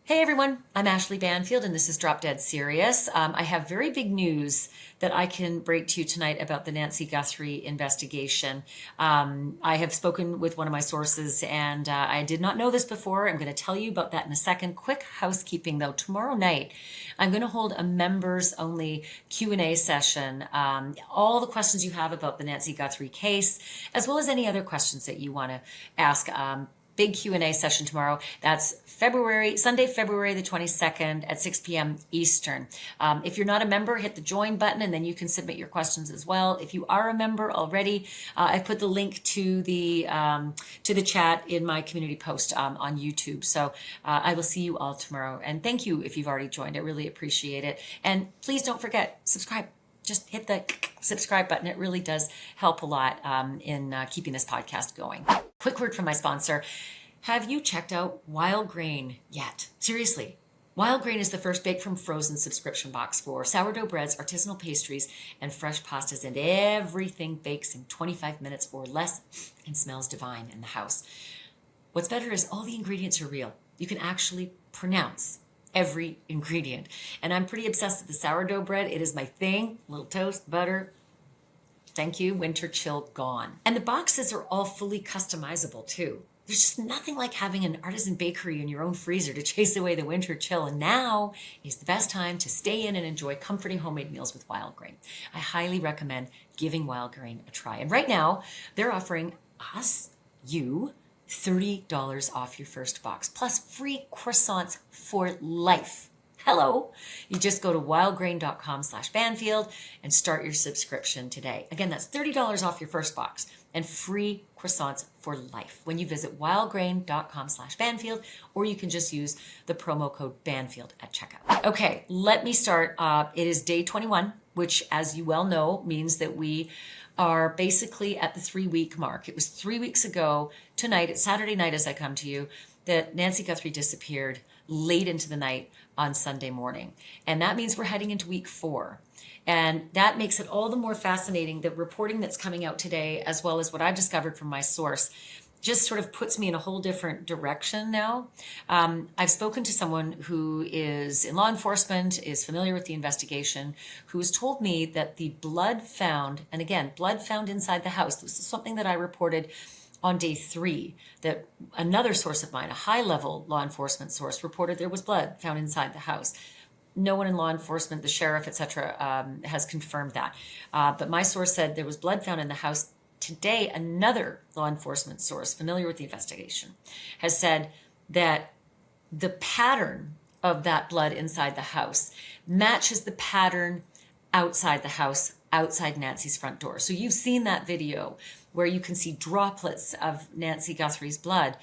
Hey everyone, I'm Ashleigh Banfield and this is Drop Dead Serious. I have very big news that I can break to you tonight about the Nancy Guthrie investigation. I have spoken with one of my sources and I did not know this before. I'm going to tell you about that in a second. Quick housekeeping though, tomorrow night I'm going to hold a members only Q&A session. All the questions you have about the Nancy Guthrie case, as well as any other questions that you want to ask. Big Q&A session tomorrow. That's Sunday, February the 22nd at 6 p.m. Eastern. If you're not a member, hit the join button and then you can submit your questions as well. If you are a member already, I put the link to the chat in my community post on YouTube. So I will see you all tomorrow. And thank you if you've already joined. I really appreciate it. And please don't forget, subscribe. Just hit the subscribe button. It really does help a lot in keeping this podcast going. Quick word from my sponsor. Have you checked out Wild Grain yet? Seriously. Wild Grain is the first bake from frozen subscription box for sourdough breads, artisanal pastries, and fresh pastas, and everything bakes in 25 minutes or less and smells divine in the house. What's better is all the ingredients are real. You can actually pronounce every ingredient. And I'm pretty obsessed with the sourdough bread. It is my thing. Little toast, butter. Thank you. Winter chill gone. And the boxes are all fully customizable too. There's just nothing like having an artisan bakery in your own freezer to chase away the winter chill. And now is the best time to stay in and enjoy comforting homemade meals with Wild Grain. I highly recommend giving Wild Grain a try. And right now, they're offering you, $30 off your first box, plus free croissants for life. Hello. You just go to wildgrain.com/Banfield and start your subscription today. Again, that's $30 off your first box and free croissants for life when you visit wildgrain.com/Banfield, or you can just use the promo code Banfield at checkout. Okay, let me start. It is day 21, which, as you well know, means that we are basically at the 3-week mark. It was 3 weeks ago tonight, it's Saturday night as I come to you, that Nancy Guthrie disappeared late into the night on Sunday morning. And that means we're heading into week 4. And that makes it all the more fascinating. The reporting that's coming out today, as well as what I've discovered from my source, just sort of puts me in a whole different direction now. I've spoken to someone who is in law enforcement, is familiar with the investigation, who has told me that the blood found, and again, blood found inside the house, this is something that I reported on day 3, that another source of mine, a high-level law enforcement source, reported there was blood found inside the house. No one in law enforcement, the sheriff, etc., has confirmed that. But my source said there was blood found in the house. Today, another law enforcement source familiar with the investigation has said that the pattern of that blood inside the house matches the pattern outside the house, outside Nancy's front door. So you've seen that video where you can see droplets of Nancy Guthrie's blood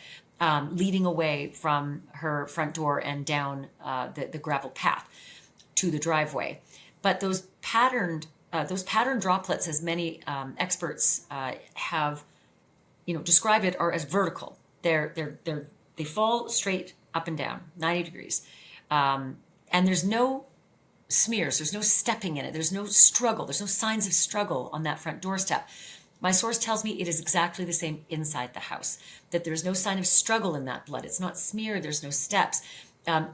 leading away from her front door and down the gravel path to the driveway. But those pattern droplets, as many experts have, described it, are as vertical. They fall straight up and down, 90 degrees, and there's no smears, there's no stepping in it, there's no struggle, there's no signs of struggle on that front doorstep. My source tells me it is exactly the same inside the house, that there's no sign of struggle in that blood. It's not smeared, there's no steps.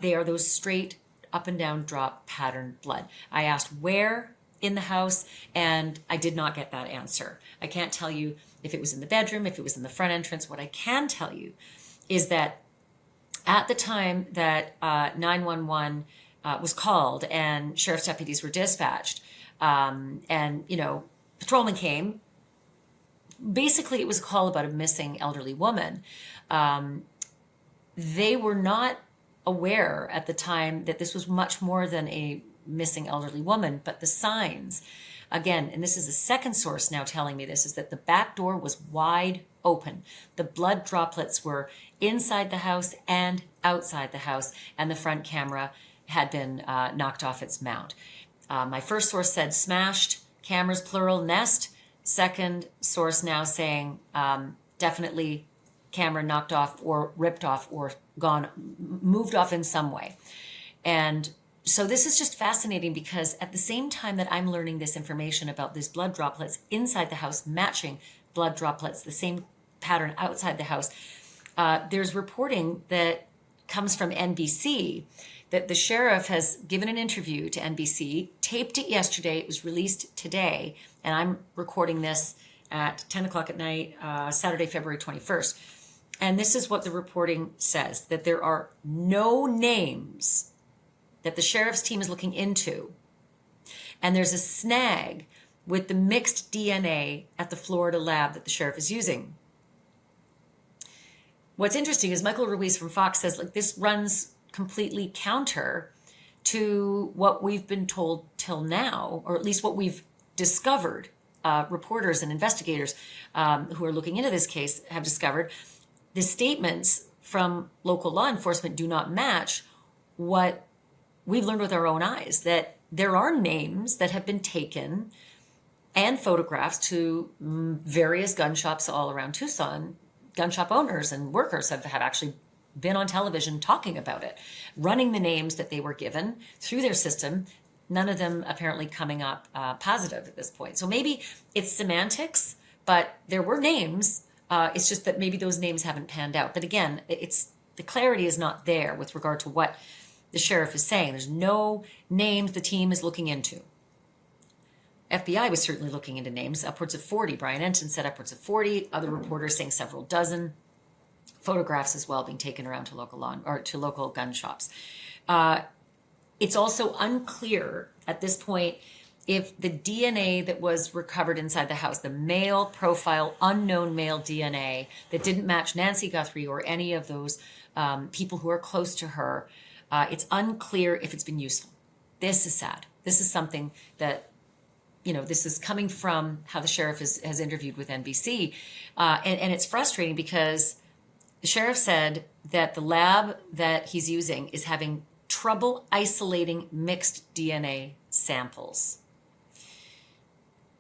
They are those straight up and down drop pattern blood. I asked where in the house, and I did not get that answer. I can't tell you if it was in the bedroom, if it was in the front entrance. What I can tell you is that at the time that 911 was called and sheriff's deputies were dispatched, and patrolmen came. Basically, it was a call about a missing elderly woman. They were not aware at the time that this was much more than a missing elderly woman, but the signs, again, and this is a second source now telling me this, is that the back door was wide open. The blood droplets were inside the house and outside the house, and the front camera had been knocked off its mount. My first source said smashed, cameras plural, nest. Second source now saying definitely camera knocked off or ripped off or moved off in some way. And so this is just fascinating because at the same time that I'm learning this information about these blood droplets inside the house matching blood droplets, the same pattern outside the house, there's reporting that comes from NBC, that the sheriff has given an interview to NBC, taped it yesterday, it was released today, and I'm recording this at 10 o'clock at night, Saturday, February 21st. And this is what the reporting says, that there are no names that the sheriff's team is looking into. And there's a snag with the mixed DNA at the Florida lab that the sheriff is using. What's interesting is Michael Ruiz from Fox says, like, this runs completely counter to what we've been told till now, or at least what we've discovered. Reporters and investigators who are looking into this case have discovered the statements from local law enforcement do not match what we've learned with our own eyes, that there are names that have been taken and photographs to various gun shops all around Tucson. Gun shop owners and workers have actually been on television talking about it, running the names that they were given through their system, none of them apparently coming up positive at this point. So maybe it's semantics, but there were names. It's just that maybe those names haven't panned out. But again, it's the clarity is not there with regard to what the sheriff is saying. There's no names the team is looking into. FBI was certainly looking into names, upwards of 40. Brian Enton said upwards of 40. Other reporters saying several dozen. Photographs as well being taken around to local gun shops. It's also unclear at this point if the DNA that was recovered inside the house, the male profile, unknown male DNA that didn't match Nancy Guthrie or any of those people who are close to her, it's unclear if it's been useful. This is sad. This is something that, this is coming from how the sheriff has interviewed with NBC. And it's frustrating because the sheriff said that the lab that he's using is having trouble isolating mixed DNA samples.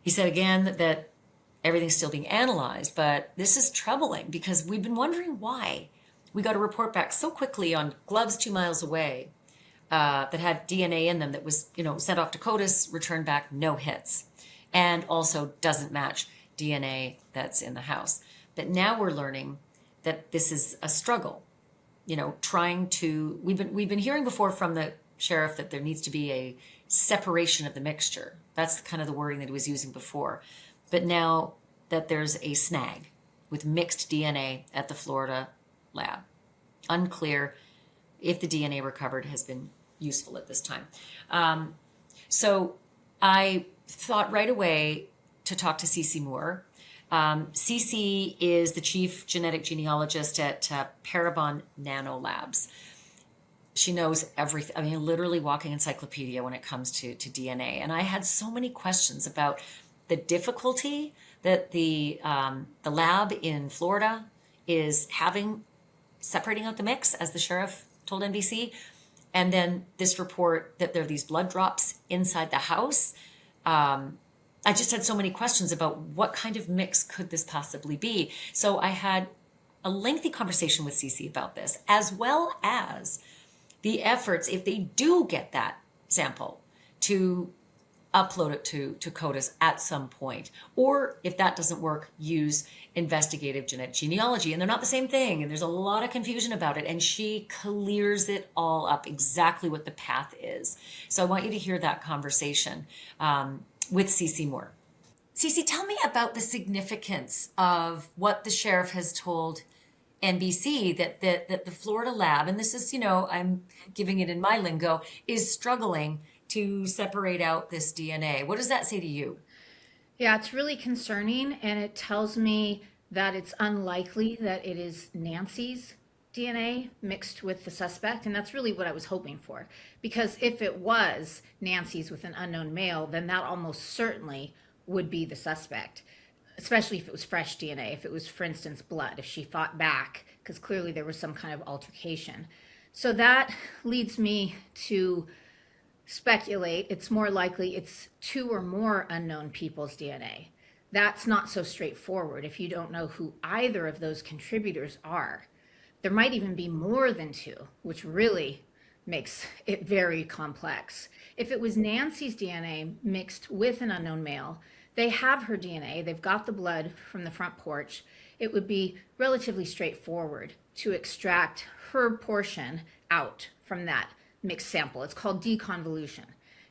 He said again that everything's still being analyzed, but this is troubling because we've been wondering why. We got a report back so quickly on gloves 2 miles away that had DNA in them that was, sent off to CODIS, returned back, no hits, and also doesn't match DNA that's in the house. But now we're learning that this is a struggle. We've been hearing before from the sheriff that there needs to be a separation of the mixture. That's kind of the wording that he was using before. But now that there's a snag with mixed DNA at the Florida lab, unclear if the DNA recovered has been useful at this time. So I thought right away to talk to CeCe Moore. CeCe is the chief genetic genealogist at Parabon NanoLabs. She knows everything. I mean, literally walking encyclopedia when it comes to DNA. And I had so many questions about the difficulty that the lab in Florida is having separating out the mix, as the sheriff told NBC. And then this report that there are these blood drops inside the house. I just had so many questions about what kind of mix could this possibly be. So I had a lengthy conversation with CeCe about this, as well as the efforts, if they do get that sample, to upload it to CODIS at some point. Or if that doesn't work, use investigative genetic genealogy. And they're not the same thing. And there's a lot of confusion about it. And she clears it all up, exactly what the path is. So I want you to hear that conversation with CeCe Moore. CeCe, tell me about the significance of what the sheriff has told NBC, that the Florida lab, and this is, I'm giving it in my lingo, is struggling to separate out this DNA. What does that say to you? Yeah, it's really concerning, and it tells me that it's unlikely that it is Nancy's DNA mixed with the suspect, and that's really what I was hoping for. Because if it was Nancy's with an unknown male, then that almost certainly would be the suspect, especially if it was fresh DNA, if it was, for instance, blood, if she fought back, because clearly there was some kind of altercation. So that leads me to speculate it's more likely it's 2 or more unknown people's DNA. That's not so straightforward if you don't know who either of those contributors are. There might even be more than 2, which really makes it very complex. If it was Nancy's DNA mixed with an unknown male, they have her DNA, they've got the blood from the front porch, it would be relatively straightforward to extract her portion out from that mixed sample. It's called deconvolution.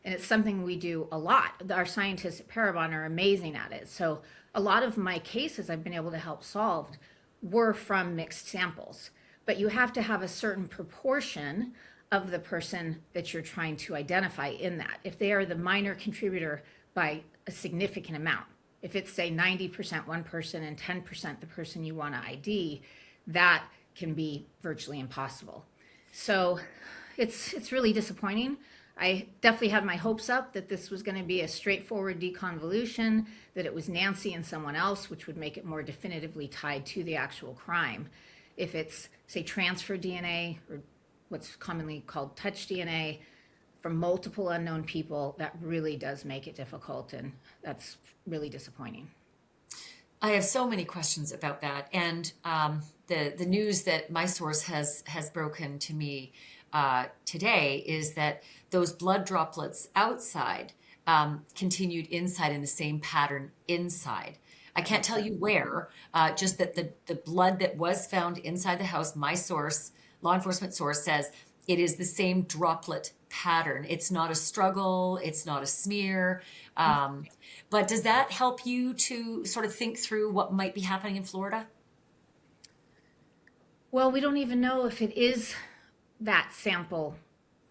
And it's something we do a lot. Our scientists at Parabon are amazing at it. So a lot of my cases I've been able to help solve were from mixed samples. But you have to have a certain proportion of the person that you're trying to identify in that. If they are the minor contributor by a significant amount, if it's say 90% one person and 10% the person you want to ID, that can be virtually impossible. So it's really disappointing. I definitely had my hopes up that this was going to be a straightforward deconvolution, that it was Nancy and someone else, which would make it more definitively tied to the actual crime. If it's, say, transfer DNA, or what's commonly called touch DNA, from multiple unknown people, that really does make it difficult, and that's really disappointing. I have so many questions about that, and the news that my source has broken to me today is that those blood droplets outside continued inside in the same pattern inside. I can't tell you where, just that the blood that was found inside the house, my source, law enforcement source, says it is the same droplet pattern. It's not a struggle, it's not a smear. But does that help you to sort of think through what might be happening in Florida? Well, we don't even know if it is that sample,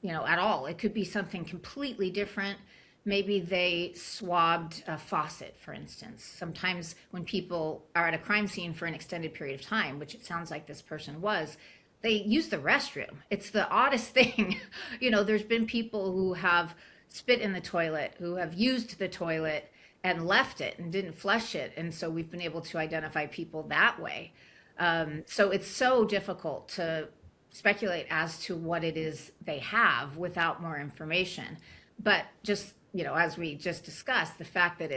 at all. It could be something completely different. Maybe they swabbed a faucet, for instance. Sometimes when people are at a crime scene for an extended period of time, which it sounds like this person was, they use the restroom. It's the oddest thing. There's been people who have spit in the toilet, who have used the toilet and left it and didn't flush it. And so we've been able to identify people that way. So it's so difficult to speculate as to what it is they have without more information. But just, as we just discussed, the fact that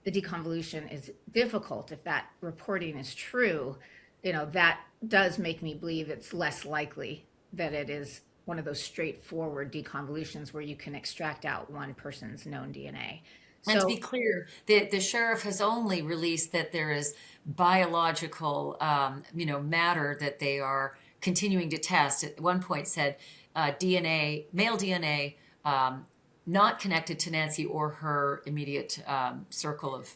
the deconvolution is difficult, if that reporting is true, that does make me believe it's less likely that it is one of those straightforward deconvolutions where you can extract out one person's known DNA. And to So be clear, the sheriff has only released that there is biological, matter that they are continuing to test. At one point said DNA, male DNA, not connected to Nancy or her immediate circle of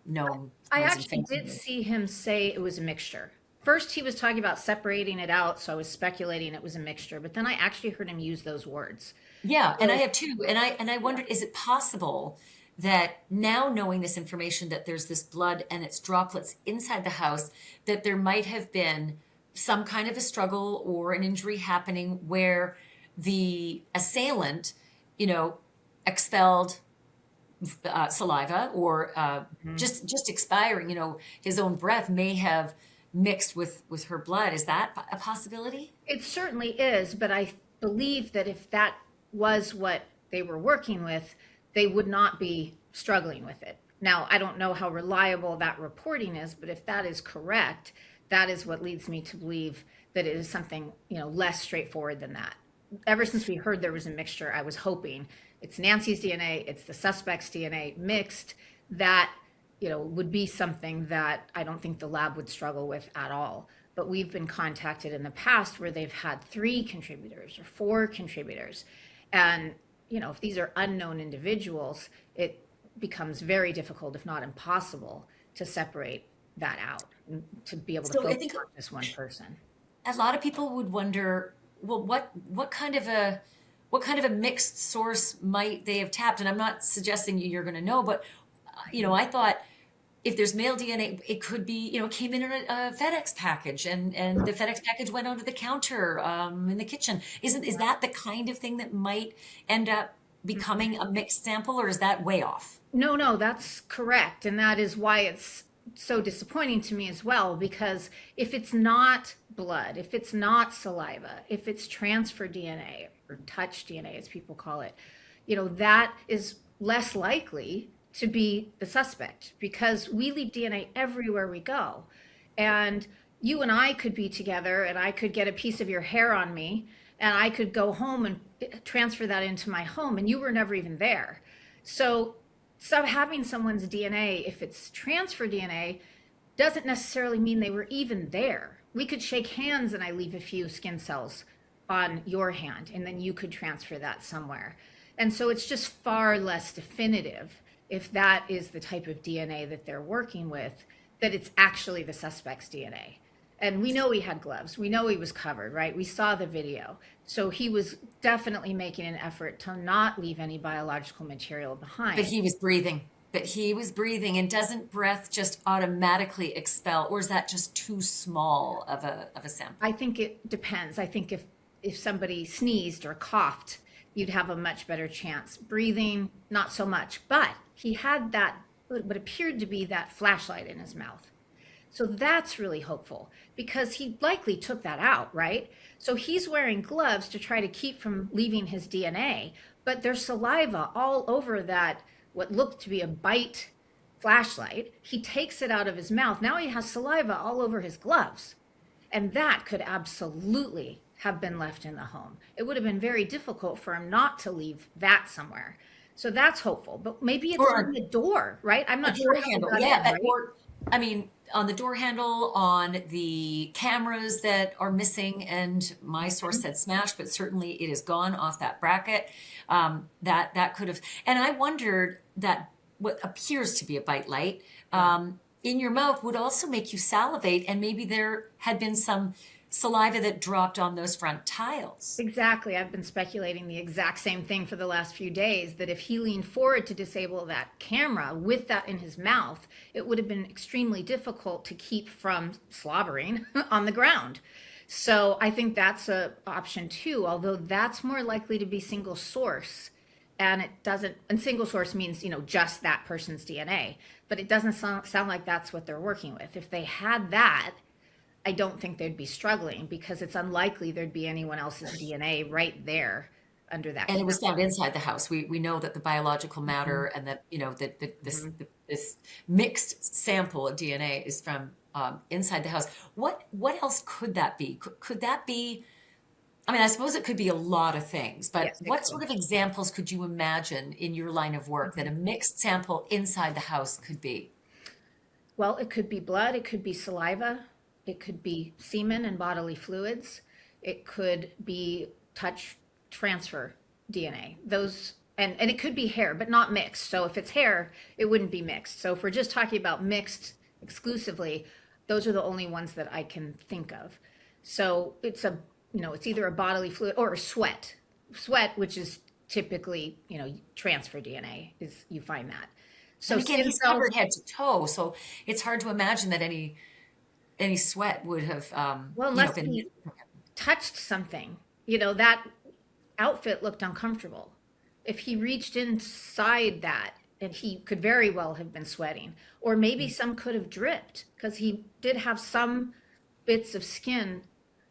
known I friends and actually did family. see him say it was a mixture. First, he was talking about separating it out, so I was speculating it was a mixture, but then I actually heard him use those words. Yeah, and I So, have too. And I yeah. wondered, is it possible that now knowing this information that there's this blood and its droplets inside the house, that there might have been some kind of a struggle or an injury happening where the assailant, you know, expelled saliva or Mhm. just expiring, his own breath may have mixed with her blood. Is that a possibility? It certainly is, but I believe that if that was what they were working with, they would not be struggling with it. Now, I don't know how reliable that reporting is, but if that is correct, that is what leads me to believe that it is something, less straightforward than that. Ever since we heard there was a mixture, I was hoping it's Nancy's DNA, it's the suspect's DNA mixed, that, would be something that I don't think the lab would struggle with at all. But we've been contacted in the past where they've had 3 contributors or 4 contributors. And, if these are unknown individuals, it becomes very difficult, if not impossible, to separate that out and to be able to So I focus think on just one person. a lot of people would wonder, well, what kind of a mixed source might they have tapped? And I'm not suggesting you're going to know, but I thought if there's male DNA, it could be, it came in a FedEx package, and the FedEx package went onto the counter in the kitchen. Is that the kind of thing that might end up becoming a mixed sample, or is that way off? No, no, that's correct. And that is why it's so disappointing to me as well, because if it's not blood, if it's not saliva, if it's transfer DNA or touch DNA, as people call it, that is less likely to be the suspect because we leave DNA everywhere we go. And you and I could be together and I could get a piece of your hair on me and I could go home and transfer that into my home and you were never even there. So having someone's DNA, if it's transfer DNA, doesn't necessarily mean they were even there. We could shake hands and I leave a few skin cells on your hand, and then you could transfer that somewhere. And so it's just far less definitive if that is the type of DNA that they're working with, that it's actually the suspect's DNA. And we know he had gloves. We know he was covered, right? We saw the video. So he was definitely making an effort to not leave any biological material But behind. he was breathing. But he was breathing, and doesn't breath just automatically expel, or is that just too small of a I sample? think it depends. I think if somebody sneezed or coughed, you'd have a much better chance. Breathing, not so much. But he had that what appeared to be that flashlight in his mouth. So that's really hopeful because he likely took that out, right? So he's wearing gloves to try to keep from leaving his DNA, but there's saliva all over that, what looked to be a bite flashlight. He takes it out of his mouth. Now he has saliva all over his gloves. And that could absolutely have been left in the home. It would have been very difficult for him not to leave that somewhere. So that's hopeful. But maybe it's on Or the door, right? I'm a not sure door how it handle, got yeah. in, right? Or, I mean, on the door handle, on the cameras that are missing, and my source said smashed, but certainly it is gone off that bracket. That could have, and I wondered that what appears to be a bite light Yeah. in your mouth would also make you salivate, and maybe there had been some saliva that dropped on those front tiles. Exactly. I've been speculating the exact same thing for the last few days, that if he leaned forward to disable that camera with that in his mouth, it would have been extremely difficult to keep from slobbering on the ground. So I think that's a option too, although that's more likely to be single source. And it doesn't, and single source means, just that person's DNA, but it doesn't sound like that's what they're working with. If they had that, I don't think they'd be struggling because it's unlikely there'd be anyone else's DNA right there under that And it was camera. found inside the house. We know that the biological matter, Mhm, and that, that mhm. this mixed sample of DNA is from inside the house. What else could that be? Could that be? I mean, I suppose it could be a lot of things, but Yes, it what could. sort of examples could you imagine in your line of work that Mhm. a mixed sample inside the house could be? Well, it could be blood, it could be saliva, it could be semen and bodily fluids, it could be touch transfer DNA. Those and it could be hair, but not mixed. So if it's hair, it wouldn't be mixed. So if we're just talking about mixed exclusively, those are the only ones that I can think of. So it's either a bodily fluid or a sweat. Sweat, which is typically, transfer DNA, is you find that. So And again, skin he's cells. covered head to toe, so it's hard to imagine that any sweat would have Well, unless been he missed from him. touched something, that outfit looked uncomfortable. If he reached inside that, and he could very well have been sweating, or maybe some could have dripped because he did have some bits of skin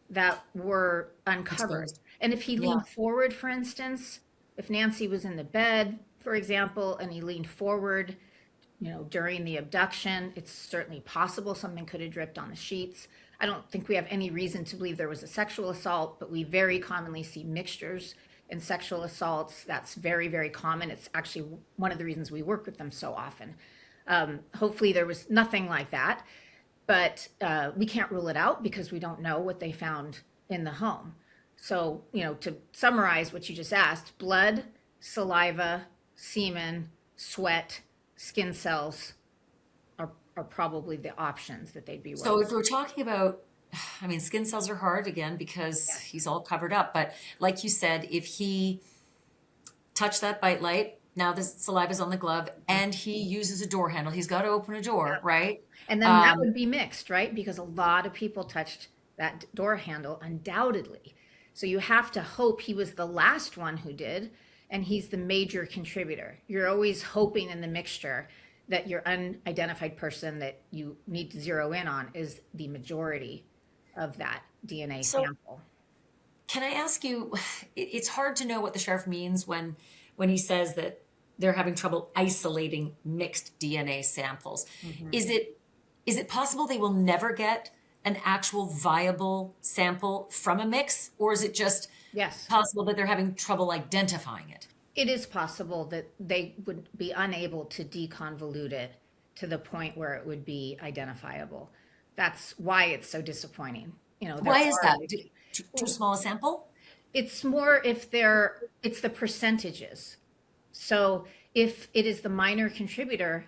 that were uncovered. Exposed. And if he Yeah. leaned forward, for instance, if Nancy was in the bed, for example, and he leaned forward, during the abduction, it's certainly possible something could have dripped on the sheets. I don't think we have any reason to believe there was a sexual assault, but we very commonly see mixtures in sexual assaults. That's very, very common. It's actually one of the reasons we work with them so often. Hopefully, there was nothing like that, but we can't rule it out because we don't know what they found in the home. So, to summarize what you just asked, blood, saliva, semen, sweat, skin cells are probably the options that they'd be So working. if we're talking about, I mean, skin cells are hard again because Yes. he's all covered up. But like you said, if he touched that bite light, now the saliva's on the glove, and he uses a door handle, he's got to open a door, Yep. right? And then that Um, would be mixed, right? Because a lot of people touched that door handle, undoubtedly. So you have to hope he was the last one who did, and he's the major contributor. You're always hoping in the mixture that your unidentified person that you need to zero in on is the majority of that DNA so sample. can I ask you, it's hard to know what the sheriff means when he says that they're having trouble isolating mixed DNA samples. Mhm. Is it possible they will never get an actual viable sample from a mix, or is it just Yes. possible that they're having trouble identifying it? It is possible that they would be unable to deconvolute it to the point where it would be identifiable. That's why it's so disappointing. There Why is are, that? Too small a sample? it's more if it's the percentages. So if it is the minor contributor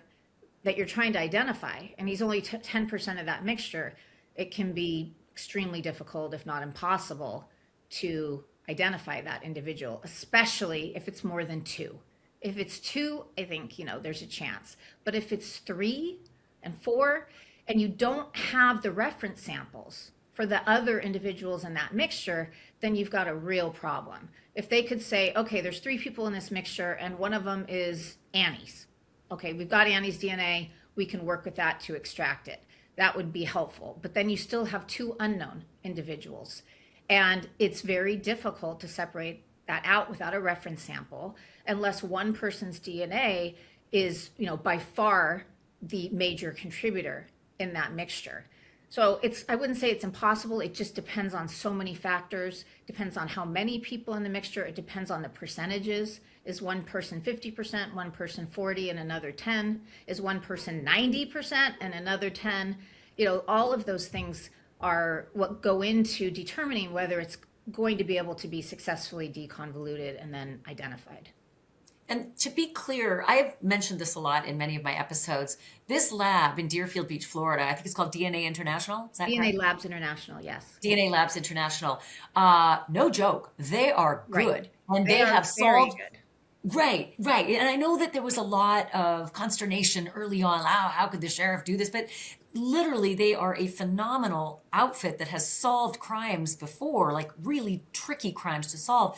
that you're trying to identify, and he's only 10% of that mixture, it can be extremely difficult, if not impossible, to identify that individual, especially if it's more than two. If it's two, I think, there's a chance. But if it's 3 and 4, and you don't have the reference samples for the other individuals in that mixture, then you've got a real problem. If they could say, okay, there's 3 people in this mixture, and one of them is Annie's. Okay, we've got Annie's DNA. We can work with that to extract it. That would be helpful. But then you still have 2 unknown individuals. And it's very difficult to separate that out without a reference sample unless one person's DNA is, by far the major contributor in that mixture. So I wouldn't say it's impossible. It just depends on so many factors. Depends on how many people in the mixture. It depends on the percentages. Is one person 50%, one person 40, and another 10? Is one person 90% and another 10? All of those things are what go into determining whether it's going to be able to be successfully deconvoluted and then identified. And to be clear, I've mentioned this a lot in many of my episodes. This lab in Deerfield Beach, Florida, I think it's called DNA International. Is that DNA correct? Labs International, yes. DNA Labs International. No joke. They are Right. good. And they They are have very solved. good. Right, right. And I know that there was a lot of consternation early on. How could the sheriff do this? But literally, they are a phenomenal outfit that has solved crimes before, like really tricky crimes to solve.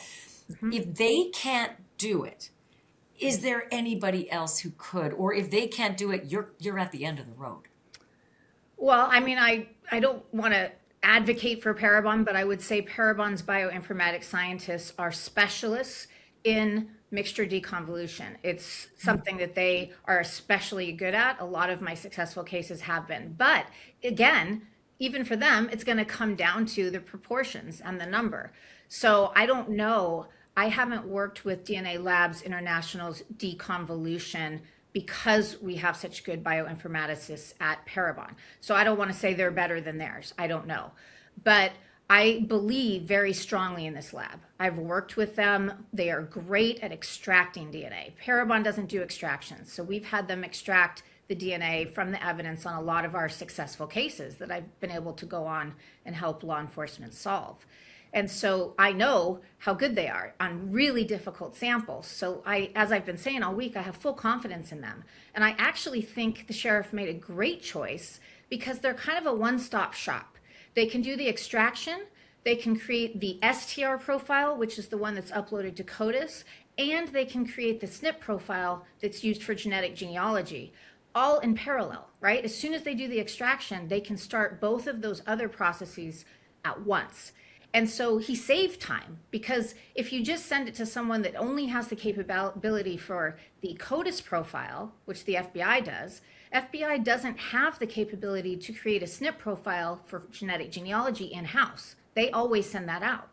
If they can't do it, is there anybody else who could? Or if they can't do it, you're at the end of the road. Well, I mean, I don't want to advocate for Parabon, but I would say Parabon's bioinformatics scientists are specialists in mixture deconvolution. It's something that they are especially good at. A lot of my successful cases have been. But again, even for them, it's going to come down to the proportions and the number. So I don't know. I haven't worked with DNA Labs International's deconvolution because we have such good bioinformaticists at Parabon. So I don't want to say they're better than theirs. I don't know. But I believe very strongly in this lab. I've worked with them. They are great at extracting DNA. Parabon doesn't do extractions. So we've had them extract the DNA from the evidence on a lot of our successful cases that I've been able to go on and help law enforcement solve. And so I know how good they are on really difficult samples. So as I've been saying all week, I have full confidence in them. And I actually think the sheriff made a great choice because they're kind of a one-stop shop. They can do the extraction, they can create the STR profile, which is the one that's uploaded to CODIS, and they can create the SNP profile that's used for genetic genealogy, all in parallel, right? As soon as they do the extraction, they can start both of those other processes at once. And so he saved time because if you just send it to someone that only has the capability for the CODIS profile, which the FBI does, FBI doesn't have the capability to create a SNP profile for genetic genealogy in-house. They always send that out.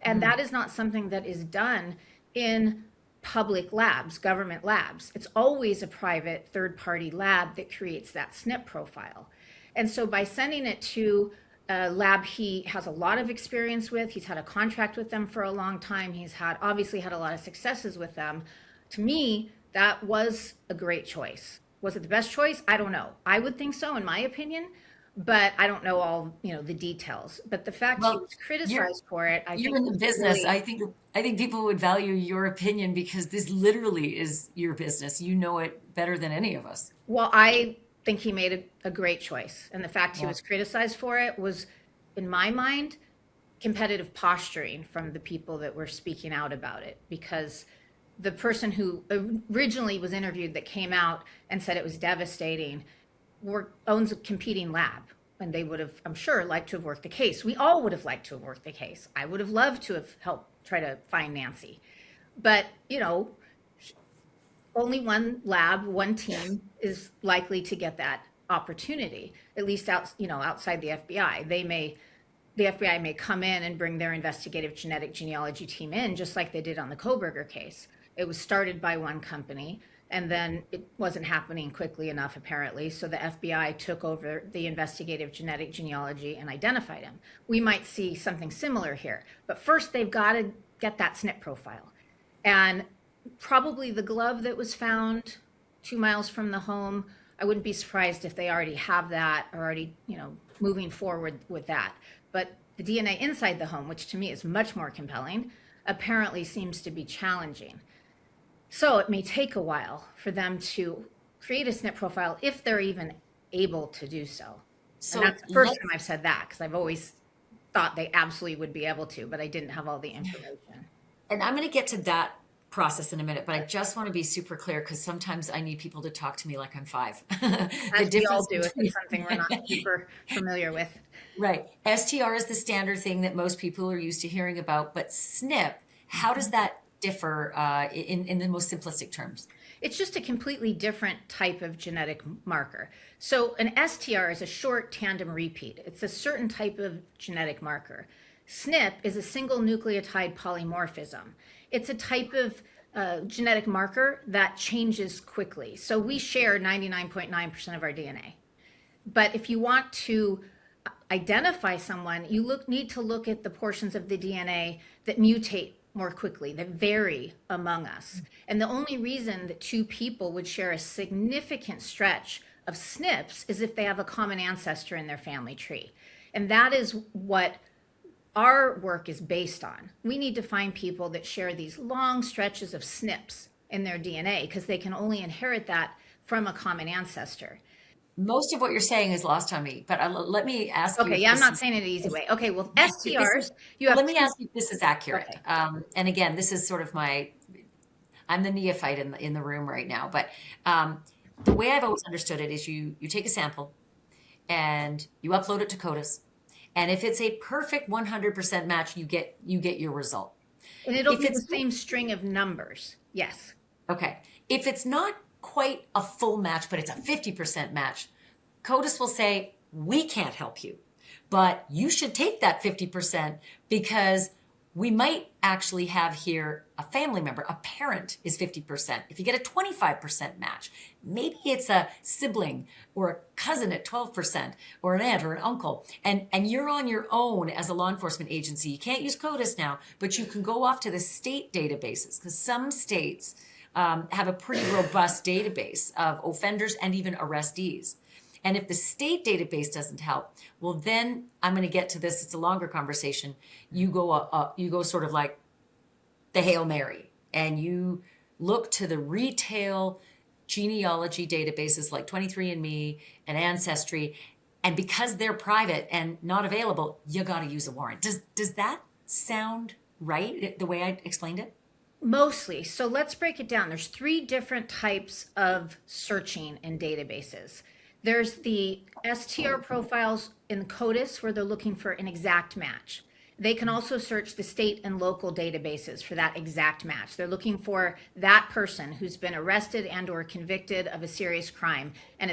And that is not something that is done in public labs, government labs. It's always a private third-party lab that creates that SNP profile. And so by sending it to a lab he has a lot of experience with, he's had a contract with them for a long time, he's obviously had a lot of successes with them. To me, that was a great choice. Was it the best choice? I don't know. I would think so, in my opinion, but I don't know all the details. But the fact he was criticized for it, I You're think in the business. really, I think people would value your opinion because this literally is your business. You know it better than any of us. well, I think he made a great choice. And the fact he Yeah. was criticized for it was, in my mind, competitive posturing from the people that were speaking out about it, because the person who originally was interviewed that came out and said it was devastating owns a competing lab, and they would have, I'm sure, liked to have worked the case. We all would have liked to have worked the case. I would have loved to have helped try to find Nancy. But, only one lab, one team is likely to get that opportunity, at least outside the FBI. The FBI may come in and bring their investigative genetic genealogy team in, just like they did on the Koberger case. It was started by one company, And then it wasn't happening quickly enough, apparently. So the FBI took over the investigative genetic genealogy and identified him. We might see something similar here. But first, they've got to get that SNP profile. And probably the glove that was found 2 miles from the home, I wouldn't be surprised if they already have that or already, moving forward with that. But the DNA inside the home, which to me is much more compelling, apparently seems to be challenging. So it may take a while for them to create a SNP profile if they're even able to do so. So And that's the first time I've said that, because I've always thought they absolutely would be able to, but I didn't have all the information. and I'm going to get to that process in a minute, but I just want to be super clear because sometimes I need people to talk to me like I'm five. As we all do if it's something we're not super familiar with. Right. STR is the standard thing that most people are used to hearing about, but SNP, how does that differ in the most simplistic terms? It's just a completely different type of genetic marker. So an STR is a short tandem repeat. It's a certain type of genetic marker. SNP is a single nucleotide polymorphism. It's a type of genetic marker that changes quickly. So we share 99.9% of our DNA. But if you want to identify someone, you need to look at the portions of the DNA that mutate more quickly, that vary among us. And the only reason that two people would share a significant stretch of SNPs is if they have a common ancestor in their family tree. And that is what our work is based on. We need to find people that share these long stretches of SNPs in their DNA because they can only inherit that from a common ancestor. Most of what you're saying is lost on me, but let me ask you. Okay, yeah, I'm not saying it an easy way. Okay, well, STRs, you have. Let me ask you if this is accurate. Okay. And again, this is sort of I'm the neophyte in the room right now, but the way I've always understood it is you take a sample and you upload it to CODIS, and if it's a perfect 100% match, you get your result. And it'll be the same string of numbers. Yes. Okay. If it's not quite a full match, but it's a 50% match, CODIS will say, we can't help you, but you should take that 50% because we might actually have here a family member, a parent is 50%. If you get a 25% match, maybe it's a sibling or a cousin at 12% or an aunt or an uncle. And you're on your own as a law enforcement agency. You can't use CODIS now, but you can go off to the state databases because some states have a pretty robust database of offenders and even arrestees. And if the state database doesn't help, well, then I'm going to get to this. It's a longer conversation. You go sort of like the Hail Mary, and you look to the retail genealogy databases like 23andMe and Ancestry, and because they're private and not available, you got to use a warrant. Does that sound right, the way I explained it? Mostly. So let's break it down. There's 3 different types of searching in databases. There's the STR profiles in CODIS where they're looking for an exact match. They can also search the state and local databases for that exact match. They're looking for that person who's been arrested and or convicted of a serious crime and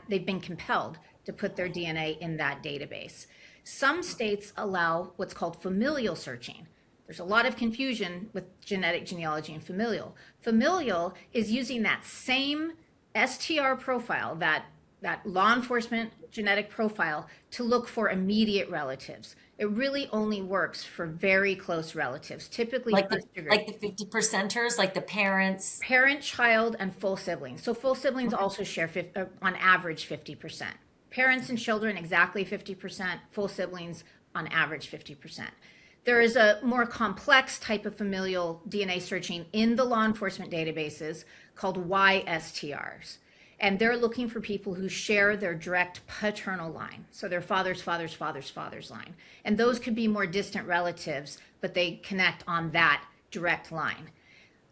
they've been compelled to put their DNA in that database. Some states allow what's called familial searching. There's a lot of confusion with genetic genealogy and familial. Familial is using that same STR profile, that law enforcement genetic profile, to look for immediate relatives. It really only works for very close relatives, typically like first degree. Like the 50%ers, like the parents. Parent, child, and full siblings. So full siblings also share on average 50%. Parents and children exactly 50%. Full siblings on average 50%. There is a more complex type of familial DNA searching in the law enforcement databases called YSTRs. And they're looking for people who share their direct paternal line. So their father's father's father's father's line. And those could be more distant relatives, but they connect on that direct line.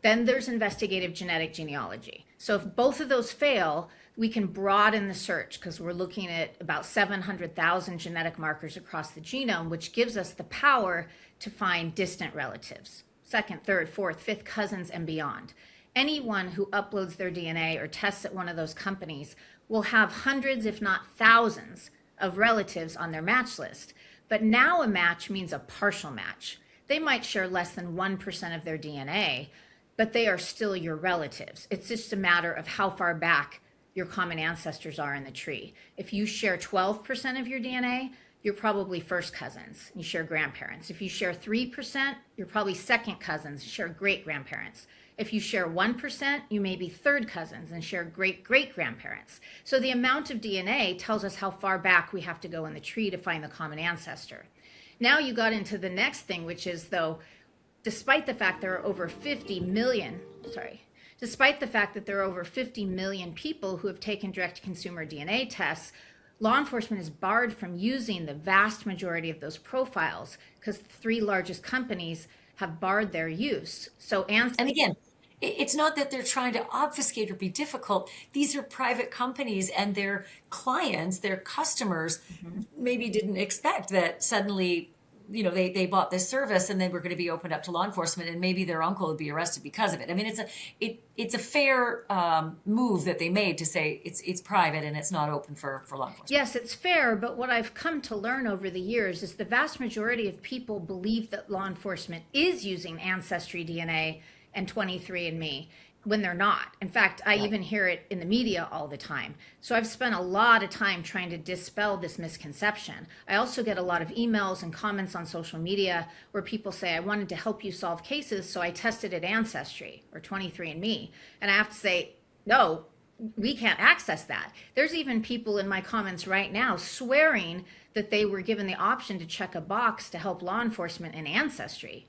Then there's investigative genetic genealogy. So if both of those fail, we can broaden the search because we're looking at about 700,000 genetic markers across the genome, which gives us the power to find distant relatives, second, third, fourth, fifth cousins, and beyond. Anyone who uploads their DNA or tests at one of those companies will have hundreds, if not thousands, of relatives on their match list. But now a match means a partial match. They might share less than 1% of their DNA, but they are still your relatives. It's just a matter of how far back your common ancestors are in the tree. If you share 12% of your DNA, you're probably first cousins. You share grandparents. If you share 3%, you're probably second cousins, share great grandparents. If you share 1%, you may be third cousins and share great great grandparents. So the amount of DNA tells us how far back we have to go in the tree to find the common ancestor. Now you got into the next thing, which is, though, despite the fact there are over 50 million, despite the fact that there are over 50 million people who have taken direct-to-consumer DNA tests, law enforcement is barred from using the vast majority of those profiles because the three largest companies have barred their use. And again, it's not that they're trying to obfuscate or be difficult. These are private companies, and their clients, their customers, maybe didn't expect that suddenly, they bought this service and they were going to be opened up to law enforcement, and maybe their uncle would be arrested because of it. I mean, it's a fair move that they made to say it's private and it's not open for law enforcement. Yes, it's fair, but what I've come to learn over the years is the vast majority of people believe that law enforcement is using Ancestry DNA and 23andMe when they're not. In fact, I even hear it in the media all the time. So I've spent a lot of time trying to dispel this misconception. I also get a lot of emails and comments on social media where people say, I wanted to help you solve cases, so I tested at Ancestry or 23andMe. And I have to say, no, we can't access that. There's even people in my comments right now swearing that they were given the option to check a box to help law enforcement in Ancestry.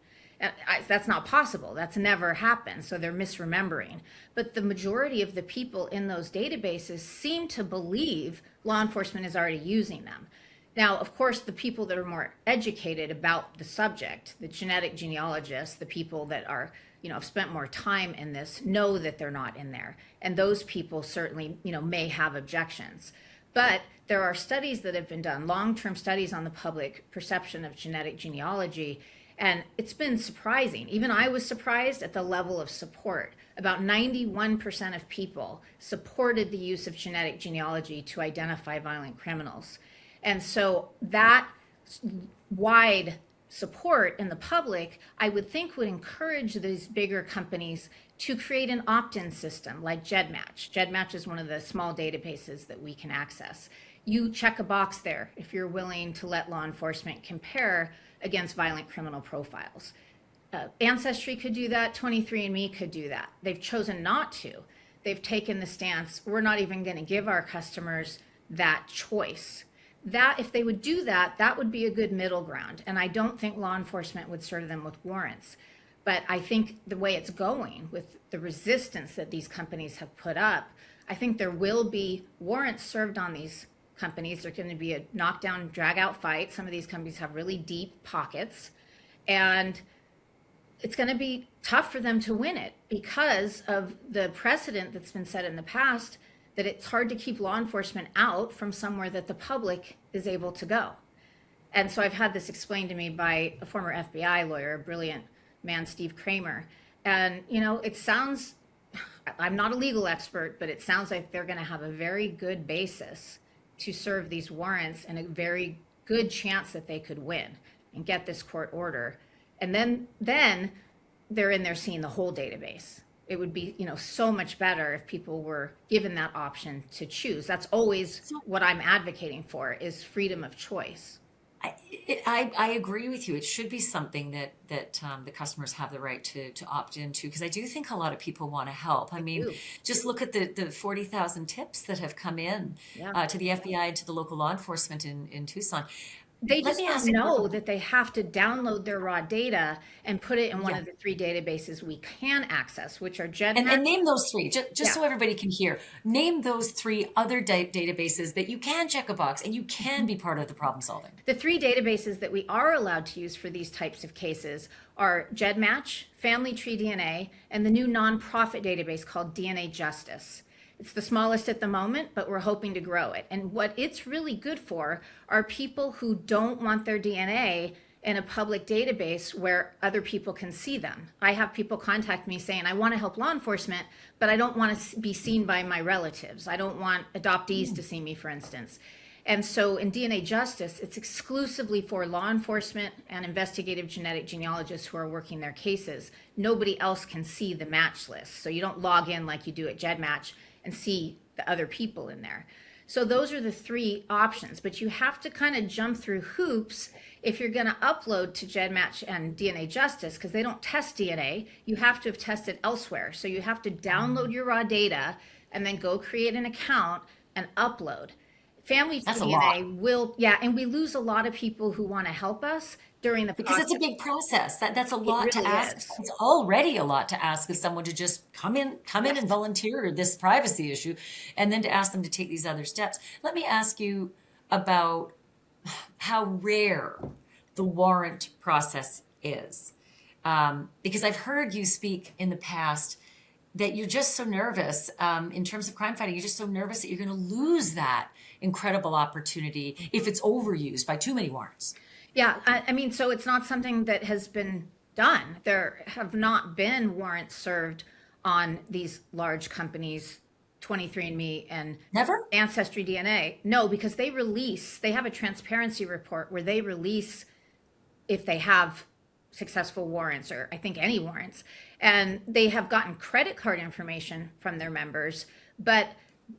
That's not possible. That's never happened. So they're misremembering. But the majority of the people in those databases seem to believe law enforcement is already using them. Now, of course, the people that are more educated about the subject, the genetic genealogists, the people that are, have spent more time in this, know that they're not in there. And those people certainly, may have objections. But there are studies that have been done, long-term studies on the public perception of genetic genealogy. And it's been surprising. Even I was surprised at the level of support. About 91% of people supported the use of genetic genealogy to identify violent criminals. And so that wide support in the public, I would think, would encourage these bigger companies to create an opt-in system like GEDmatch. GEDmatch is one of the small databases that we can access. You check a box there if you're willing to let law enforcement compare against violent criminal profiles. Ancestry could do that. 23andMe could do that. They've chosen not to. They've taken the stance, we're not even going to give our customers that choice. That, if they would do that, that would be a good middle ground. And I don't think law enforcement would serve them with warrants. But I think the way it's going with the resistance that these companies have put up, I think there will be warrants served on these companies. There's going to be a knockdown, drag out fight. Some of these companies have really deep pockets, and it's going to be tough for them to win it because of the precedent that's been set in the past that it's hard to keep law enforcement out from somewhere that the public is able to go. And so I've had this explained to me by a former FBI lawyer, a brilliant man, Steve Kramer. And, it sounds, I'm not a legal expert, but it sounds like they're going to have a very good basis to serve these warrants and a very good chance that they could win and get this court order. And then they're in there seeing the whole database. It would be, so much better if people were given that option to choose. That's always what I'm advocating for, is freedom of choice. I agree with you. It should be something that the customers have the right to opt into, because I do think a lot of people want to help. I mean, just look at the 40,000 tips that have come in to the FBI and to the local law enforcement in Tucson. They just don't know that they have to download their raw data and put it in one of the three databases we can access, which are GEDmatch. And name those three, just so everybody can hear. Name those three other databases that you can check a box and you can be part of the problem solving. The three databases that we are allowed to use for these types of cases are GEDmatch, Family Tree DNA, and the new nonprofit database called DNA Justice. It's the smallest at the moment, but we're hoping to grow it. And what it's really good for are people who don't want their DNA in a public database where other people can see them. I have people contact me saying, I want to help law enforcement, but I don't want to be seen by my relatives. I don't want adoptees to see me, for instance. And so in DNA Justice, it's exclusively for law enforcement and investigative genetic genealogists who are working their cases. Nobody else can see the match list. So you don't log in like you do at GEDmatch and see the other people in there. So those are the three options, but you have to kind of jump through hoops if you're going to upload to GEDmatch and DNA Justice, because they don't test DNA. You have to have tested elsewhere. So you have to download your raw data and then go create an account and upload. Family That's a DNA lot. will, yeah, and we lose a lot of people who want to help us during the Because it's a process. big process. That's a It lot to really ask. is. It's already a lot to ask of someone to just come in and Yes. volunteer this privacy issue, and then to ask them to take these other steps. Let me ask you about how rare the warrant process is. Because I've heard you speak in the past that you're just so nervous in terms of crime fighting. You're just so nervous that you're going to lose that incredible opportunity if it's overused by too many warrants. Yeah, I mean, so it's not something that has been done. There have not been warrants served on these large companies, 23andMe and Never? Ancestry DNA. No, because they have a transparency report where they release if they have successful warrants, or I think any warrants, and they have gotten credit card information from their members, but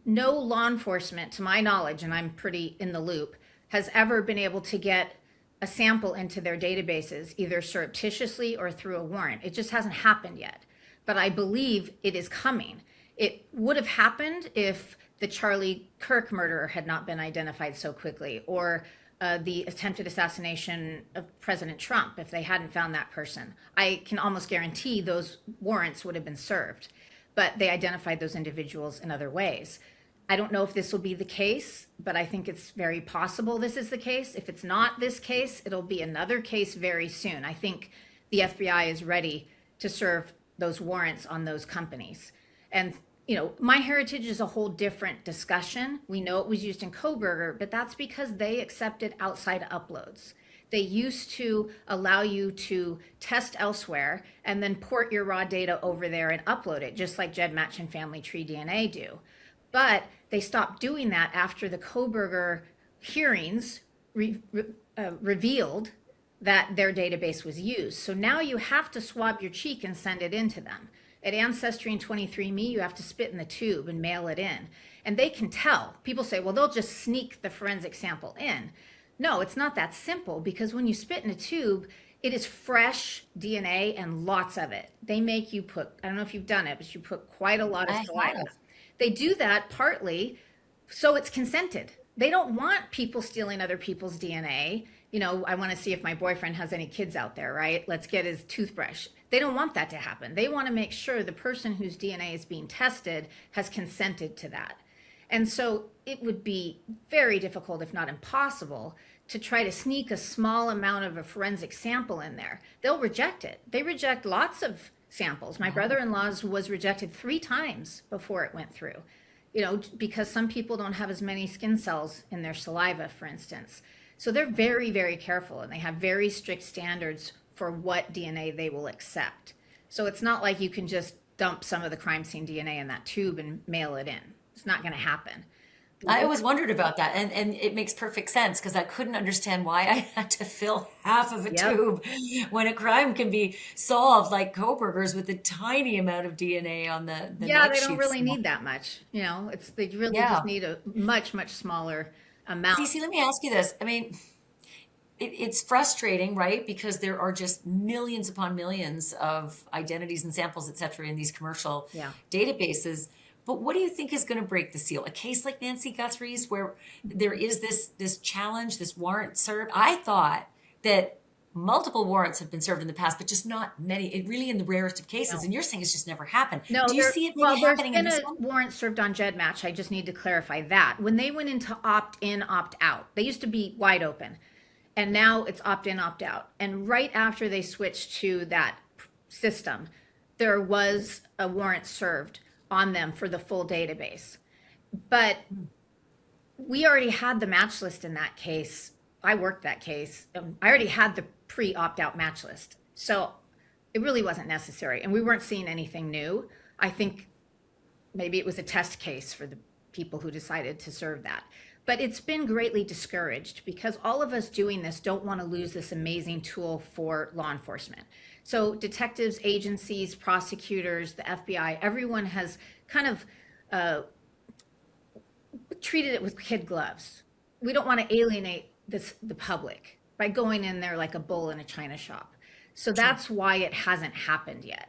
no law enforcement, to my knowledge, and I'm pretty in the loop, has ever been able to get a sample into their databases, either surreptitiously or through a warrant. It just hasn't happened yet. But I believe it is coming. It would have happened if the Charlie Kirk murderer had not been identified so quickly, or the attempted assassination of President Trump, if they hadn't found that person. I can almost guarantee those warrants would have been served, but they identified those individuals in other ways. I don't know if this will be the case, but I think it's very possible this is the case. If it's not this case, it'll be another case very soon. I think the FBI is ready to serve those warrants on those companies. And MyHeritage is a whole different discussion. We know it was used in Koberger, but that's because they accepted outside uploads. They used to allow you to test elsewhere and then port your raw data over there and upload it, just like GEDmatch and Family Tree DNA do. But they stopped doing that after the Koberger hearings revealed that their database was used. So now you have to swab your cheek and send it in to them. At Ancestry and 23andMe, you have to spit in the tube and mail it in. And they can tell. People say, well, they'll just sneak the forensic sample in. No, it's not that simple, because when you spit in a tube, it is fresh DNA and lots of it. They make you put, I don't know if you've done it, but you put quite a lot of I saliva. have. They do that partly so it's consented. They don't want people stealing other people's DNA. I want to see if my boyfriend has any kids out there, right? Let's get his toothbrush. They don't want that to happen. They want to make sure the person whose DNA is being tested has consented to that. And so it would be very difficult, if not impossible, to try to sneak a small amount of a forensic sample in there. They'll reject it. They reject lots of samples. My brother-in-law's was rejected 3 times before it went through, because some people don't have as many skin cells in their saliva, for instance. So they're very, very careful, and they have very strict standards for what DNA they will accept. So it's not like you can just dump some of the crime scene DNA in that tube and mail it in. It's not going to happen. I always wondered about that, and it makes perfect sense because I couldn't understand why I had to fill half of a Yep. tube when a crime can be solved like Koberger's with a tiny amount of DNA on the Yeah, night they don't sheets. really need that much. They really Yeah. just need a much, much smaller amount. CeCe, let me ask you this. I mean, it's frustrating, right? Because there are just millions upon millions of identities and samples, et cetera, in these commercial Yeah. databases. But what do you think is going to break the seal? A case like Nancy Guthrie's, where there is this challenge, this warrant served. I thought that multiple warrants have been served in the past, but just not many. It really in the rarest of cases. No. And you're saying it's just never happened. No, Do you see it maybe there's happening in been this a one? warrant served on GEDmatch. I just need to clarify that. When they went into opt-in, opt-out, they used to be wide open, and now it's opt-in, opt-out. And right after they switched to that system, there was a warrant served on them for the full database. But we already had the match list in that case. I worked that case. I already had the pre-opt-out match list. So it really wasn't necessary. And we weren't seeing anything new. I think maybe it was a test case for the people who decided to serve that. But it's been greatly discouraged because all of us doing this don't want to lose this amazing tool for law enforcement. So detectives, agencies, prosecutors, the FBI, everyone has kind of treated it with kid gloves. We don't want to alienate the public by going in there like a bull in a china shop. So Sure. that's why it hasn't happened yet.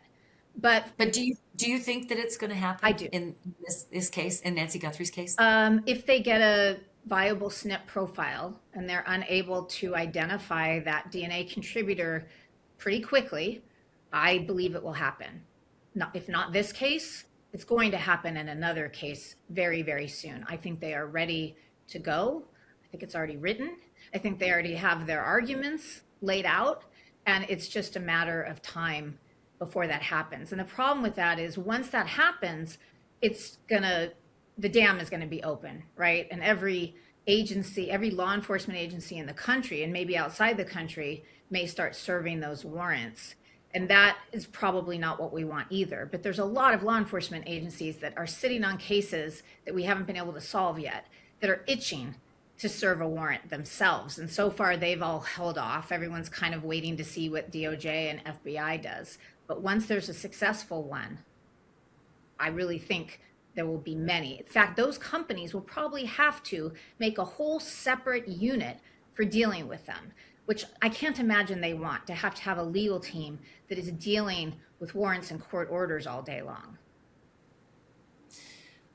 But But do you think that it's going to I happen do. in this case, in Nancy Guthrie's case? If they get a viable SNP profile and they're unable to identify that DNA contributor pretty quickly, I believe it will happen. Not, if not this case, it's going to happen in another case very, very soon. I think they are ready to go. I think it's already written. I think they already have their arguments laid out, and it's just a matter of time before that happens. And the problem with that is once that happens, it's gonna the dam is going to be open, right? And every agency, every law enforcement agency in the country and maybe outside the country may start serving those warrants. And that is probably not what we want either. But there's a lot of law enforcement agencies that are sitting on cases that we haven't been able to solve yet, that are itching to serve a warrant themselves. And so far, they've all held off. Everyone's kind of waiting to see what DOJ and FBI does. But once there's a successful one, I really think there will be many. In fact, those companies will probably have to make a whole separate unit for dealing with them, which I can't imagine they want to have a legal team that is dealing with warrants and court orders all day long.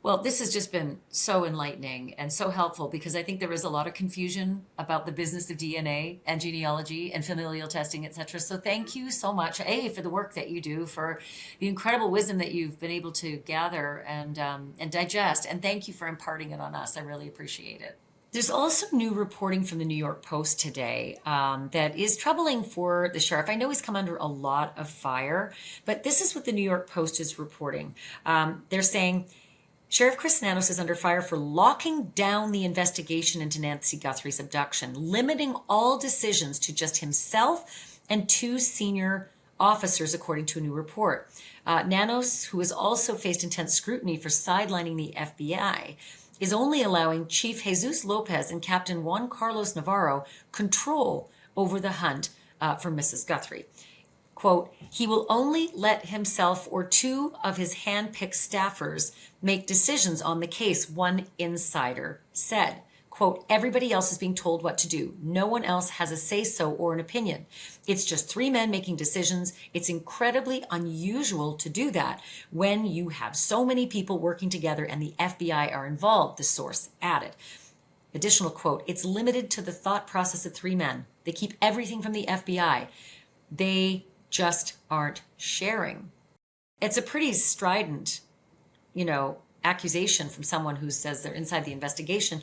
Well, this has just been so enlightening and so helpful because I think there is a lot of confusion about the business of DNA and genealogy and familial testing, et cetera. So thank you so much, A, for the work that you do, for the incredible wisdom that you've been able to gather and digest, and thank you for imparting it on us. I really appreciate it. There's also new reporting from the New York Post today that is troubling for the sheriff. I know he's come under a lot of fire, but this is what the New York Post is reporting. They're saying, Sheriff Chris Nanos is under fire for locking down the investigation into Nancy Guthrie's abduction, limiting all decisions to just himself and two senior officers, according to a new report. Nanos, who has also faced intense scrutiny for sidelining the FBI, is only allowing Chief Jesus Lopez and Captain Juan Carlos Navarro control over the hunt for Mrs. Guthrie. Quote, he will only let himself or two of his hand-picked staffers make decisions on the case, one insider said. Quote, everybody else is being told what to do. No one else has a say-so or an opinion. It's just three men making decisions. It's incredibly unusual to do that when you have so many people working together and the FBI are involved, the source added. Additional quote, it's limited to the thought process of three men. They keep everything from the FBI. They just aren't sharing. It's a pretty strident, accusation from someone who says they're inside the investigation.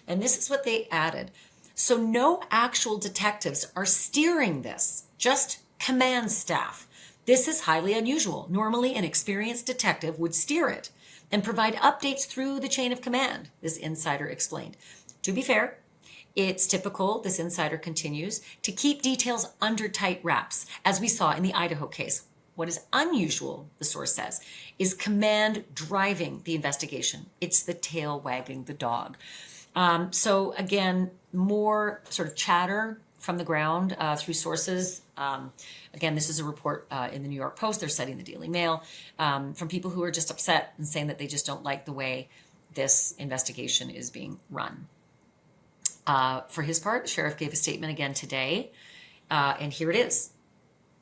And this is what they added. So no actual detectives are steering this, just command staff. This is highly unusual. Normally, an experienced detective would steer it and provide updates through the chain of command, this insider explained. To be fair, it's typical, this insider continues, to keep details under tight wraps, as we saw in the Idaho case. What is unusual, the source says, is command driving the investigation. It's the tail wagging the dog. So again, more sort of chatter from the ground through sources. Again, this is a report in the New York Post. They're citing the Daily Mail from people who are just upset and saying that they just don't like the way this investigation is being run. For his part, the sheriff gave a statement again today, and here it is.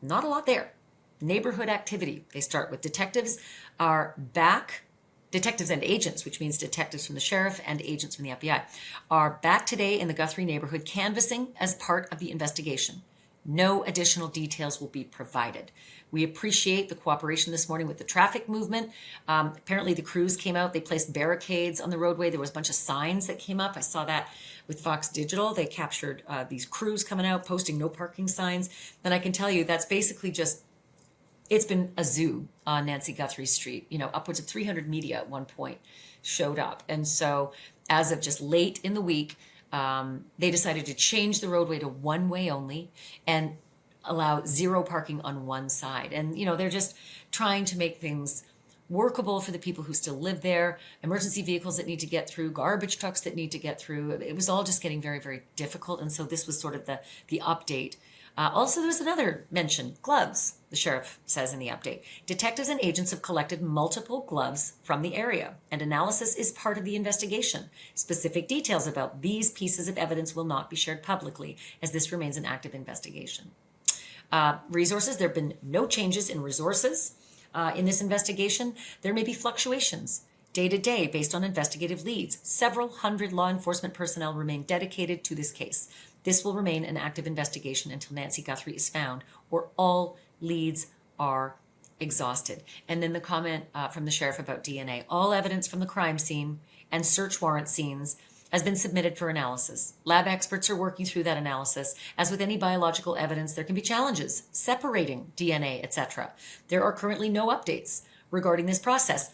Not a lot there. Neighborhood activity. They start with detectives are back. Detectives and agents, which means detectives from the sheriff and agents from the FBI, are back today in the Guthrie neighborhood canvassing as part of the investigation. No additional details will be provided. We appreciate the cooperation this morning with the traffic movement. Apparently the crews came out. They placed barricades on the roadway. There was a bunch of signs that came up. I saw that with Fox Digital. They captured these crews coming out, posting no parking signs. And I can tell you that's basically just, it's been a zoo on Nancy Guthrie Street. Upwards of 300 media at one point showed up. And so as of just late in the week, they decided to change the roadway to one way only and allow zero parking on one side. And, they're just trying to make things workable for the people who still live there, emergency vehicles that need to get through, garbage trucks that need to get through. It was all just getting very, very difficult. And so this was sort of the update. Also, there's another mention, gloves, the sheriff says in the update. Detectives and agents have collected multiple gloves from the area, and analysis is part of the investigation. Specific details about these pieces of evidence will not be shared publicly, as this remains an active investigation. Resources, there have been no changes in resources in this investigation. There may be fluctuations day to day based on investigative leads. Several hundred law enforcement personnel remain dedicated to this case. This will remain an active investigation until Nancy Guthrie is found or all leads are exhausted. And then the comment from the sheriff about DNA. All evidence from the crime scene and search warrant scenes has been submitted for analysis. Lab experts are working through that analysis. As with any biological evidence, there can be challenges separating DNA, etc. There are currently no updates regarding this process.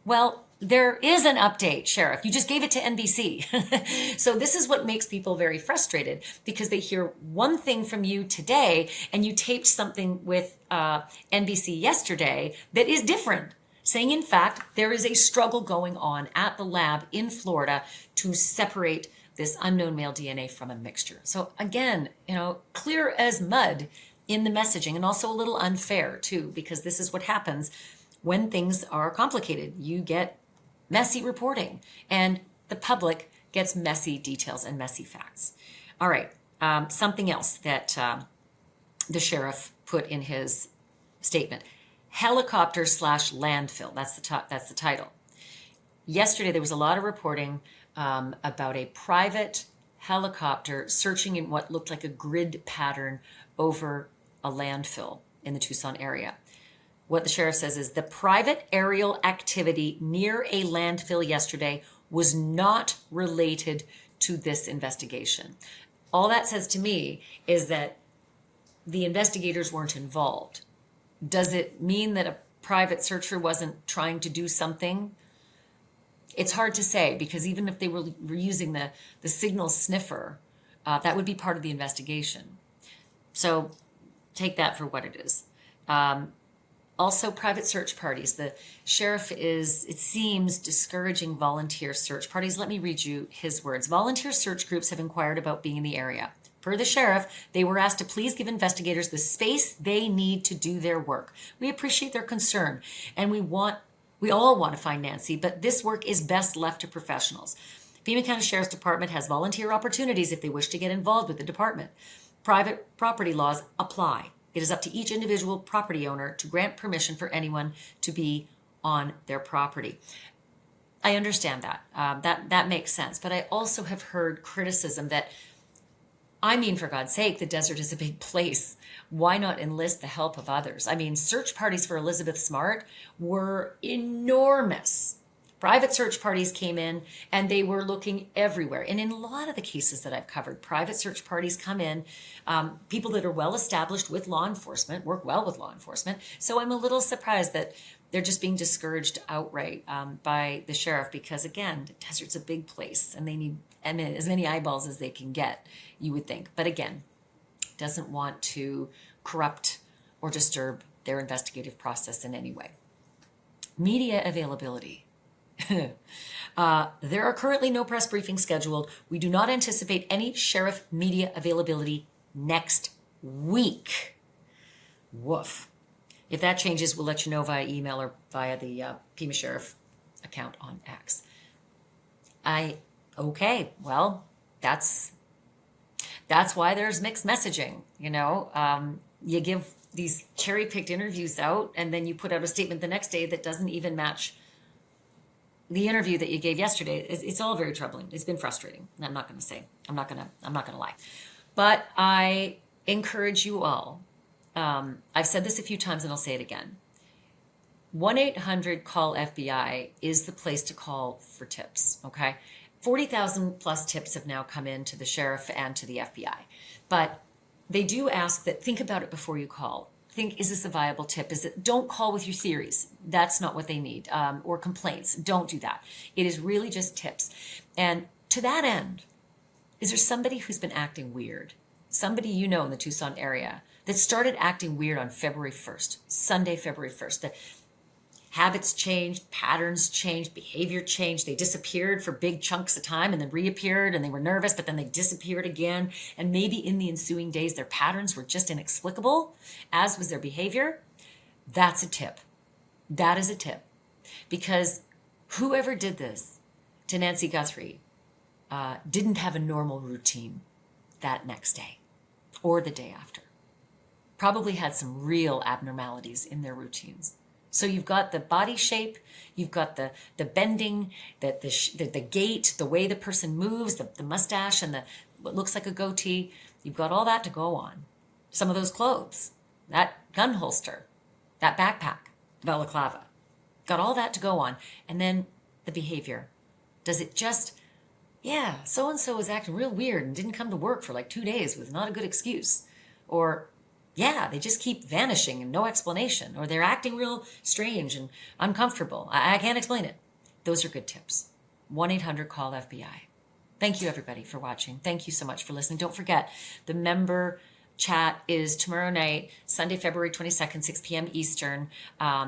Well, there is an update, Sheriff. You just gave it to NBC. So this is what makes people very frustrated, because they hear one thing from you today and you taped something with NBC yesterday that is different, saying, in fact, there is a struggle going on at the lab in Florida to separate this unknown male DNA from a mixture. So again, clear as mud in the messaging, and also a little unfair too, because this is what happens when things are complicated. You get messy reporting, and the public gets messy details and messy facts. All right, something else that the sheriff put in his statement: helicopter / landfill. That's the title. Yesterday, there was a lot of reporting about a private helicopter searching in what looked like a grid pattern over a landfill in the Tucson area. What the sheriff says is the private aerial activity near a landfill yesterday was not related to this investigation. All that says to me is that the investigators weren't involved. Does it mean that a private searcher wasn't trying to do something? It's hard to say, because even if they were using the signal sniffer, that would be part of the investigation. So take that for what it is. Also, private search parties. The sheriff is, it seems, discouraging volunteer search parties. Let me read you his words. Volunteer search groups have inquired about being in the area. Per the sheriff, they were asked to please give investigators the space they need to do their work. We appreciate their concern, and we all want to find Nancy, but this work is best left to professionals. Pima County Sheriff's Department has volunteer opportunities if they wish to get involved with the department. Private property laws apply. It is up to each individual property owner to grant permission for anyone to be on their property. I understand that. That makes sense. But I also have heard criticism that, for God's sake, the desert is a big place. Why not enlist the help of others? Search parties for Elizabeth Smart were enormous. Private search parties came in and they were looking everywhere. And in a lot of the cases that I've covered, private search parties come in, people that are well established with law enforcement, work well with law enforcement. So I'm a little surprised that they're just being discouraged outright by the sheriff, because again, the desert's a big place and they need as many eyeballs as they can get, you would think. But again, doesn't want to corrupt or disturb their investigative process in any way. Media availability. There are currently no press briefings scheduled. We do not anticipate any sheriff media availability next week. Woof. If that changes, we'll let you know via email or via the Pima Sheriff account on X. Okay, well, that's why there's mixed messaging. You give these cherry-picked interviews out, and then you put out a statement the next day that doesn't even match the interview that you gave yesterday. It's all very troubling. It's been frustrating. I'm not going to say. I'm not going to lie. But I encourage you all. I've said this a few times and I'll say it again. 1-800-CALL-FBI is the place to call for tips. Okay. 40,000 plus tips have now come in to the sheriff and to the FBI. But they do ask that think about it before you call. Think, is this a viable tip? Don't call with your theories. That's not what they need. Or complaints. Don't do that. It is really just tips. And to that end, is there somebody who's been acting weird? Somebody in the Tucson area that started acting weird on February 1st, Sunday, February 1st, that Habits changed, patterns changed, behavior changed. They disappeared for big chunks of time and then reappeared, and they were nervous, but then they disappeared again. And maybe in the ensuing days, their patterns were just inexplicable, as was their behavior. That's a tip. That is a tip. Because whoever did this to Nancy Guthrie didn't have a normal routine that next day or the day after. Probably had some real abnormalities in their routines. So you've got the body shape, you've got the bending, the gait, the way the person moves, the mustache and what looks like a goatee. You've got all that to go on. Some of those clothes, that gun holster, that backpack, balaclava. Got all that to go on. And then the behavior. Does it just, yeah, so-and-so was acting real weird and didn't come to work for like 2 days with not a good excuse. Or, yeah, they just keep vanishing and no explanation. Or they're acting real strange and uncomfortable. I can't explain it. Those are good tips. 1-800-CALL-FBI. Thank you, everybody, for watching. Thank you so much for listening. Don't forget, the member chat is tomorrow night, Sunday, February 22nd, 6 p.m. Eastern.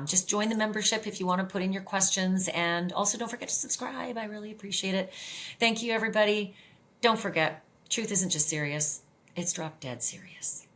Just join the membership if you want to put in your questions. And also don't forget to subscribe. I really appreciate it. Thank you, everybody. Don't forget, truth isn't just serious. It's drop dead serious.